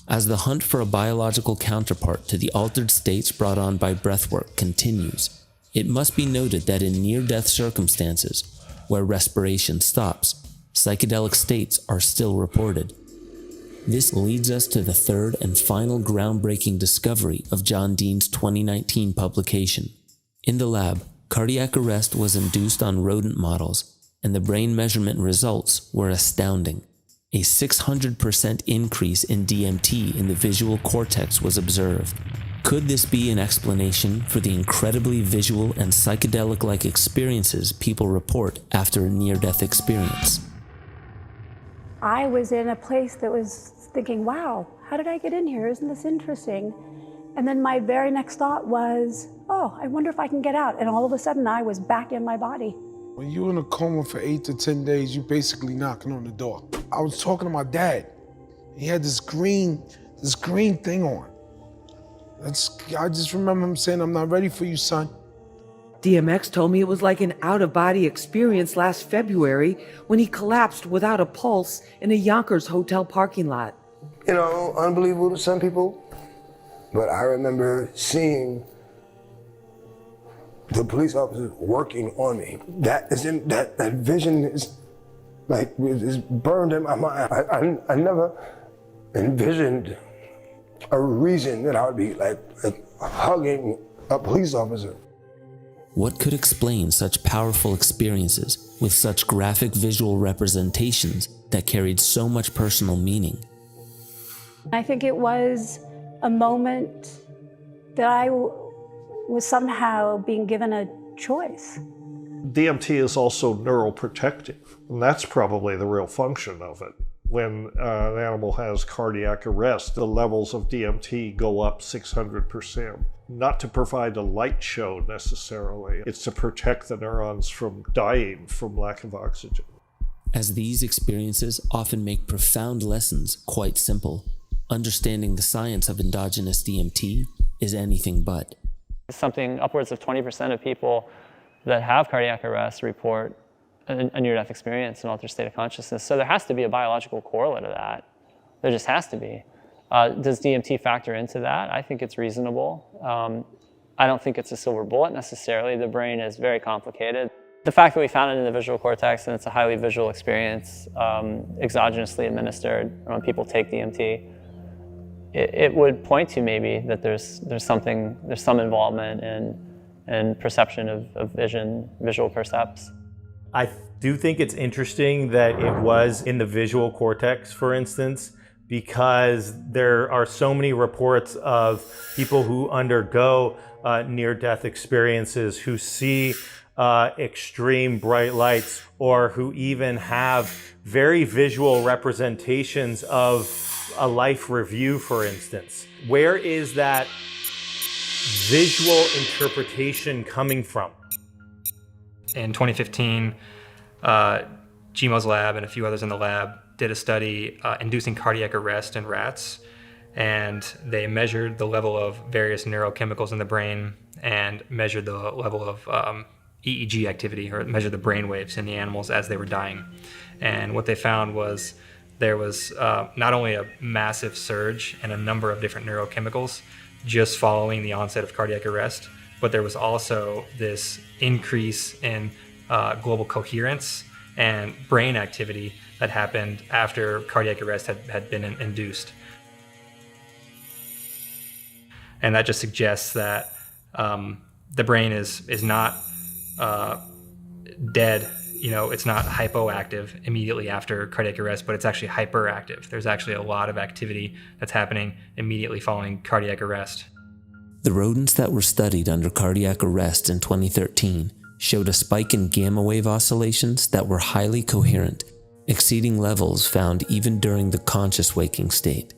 As the hunt for a biological counterpart to the altered states brought on by breathwork continues, it must be noted that in near-death circumstances, where respiration stops, psychedelic states are still reported. This leads us to the third and final groundbreaking discovery of John Dean's 2019 publication. In the lab, cardiac arrest was induced on rodent models, and the brain measurement results were astounding. A 600% increase in DMT in the visual cortex was observed. Could this be an explanation for the incredibly visual and psychedelic-like experiences people report after a near-death experience? I was in a place that was thinking, wow, how did I get in here? Isn't this interesting? And then my very next thought was, oh, I wonder if I can get out. And all of a sudden I was back in my body. When you're in a coma for 8 to 10 days, you're basically knocking on the door. I was talking to my dad. He had this green thing on. I just remember him saying, I'm not ready for you, son. DMX told me it was like an out-of-body experience last February when he collapsed without a pulse in a Yonkers hotel parking lot. You know, unbelievable to some people, but I remember seeing the police officers working on me. That vision is like, is burned in my mind. I never envisioned a reason that I would be like hugging a police officer. What could explain such powerful experiences with such graphic visual representations that carried so much personal meaning? I think it was a moment that I was somehow being given a choice. DMT is also neuroprotective, and that's probably the real function of it. When an animal has cardiac arrest, the levels of DMT go up 600%. Not to provide a light show necessarily, it's to protect the neurons from dying from lack of oxygen. As these experiences often make profound lessons quite simple, understanding the science of endogenous DMT is anything but. Something upwards of 20% of people that have cardiac arrest report a near-death experience, an altered state of consciousness. So there has to be a biological correlate of that. There just has to be. Does DMT factor into that? I think it's reasonable. I don't think it's a silver bullet necessarily. The brain is very complicated. The fact that we found it in the visual cortex and it's a highly visual experience, exogenously administered when people take DMT, it would point to maybe that there's some involvement in perception of visual percepts. I do think it's interesting that it was in the visual cortex, for instance, because there are so many reports of people who undergo near-death experiences who see extreme bright lights or who even have very visual representations of a life review, for instance. Where is that visual interpretation coming from? In 2015, Gmo's lab and a few others in the lab did a study inducing cardiac arrest in rats, and they measured the level of various neurochemicals in the brain and measured the level of EEG activity, or measured the brain waves in the animals as they were dying. And what they found was there was not only a massive surge in a number of different neurochemicals just following the onset of cardiac arrest, but there was also this increase in global coherence and brain activity that happened after cardiac arrest had been induced. And that just suggests that the brain is not dead. You know, it's not hypoactive immediately after cardiac arrest, but it's actually hyperactive. There's actually a lot of activity that's happening immediately following cardiac arrest. The rodents that were studied under cardiac arrest in 2013 showed a spike in gamma wave oscillations that were highly coherent, exceeding levels found even during the conscious waking state.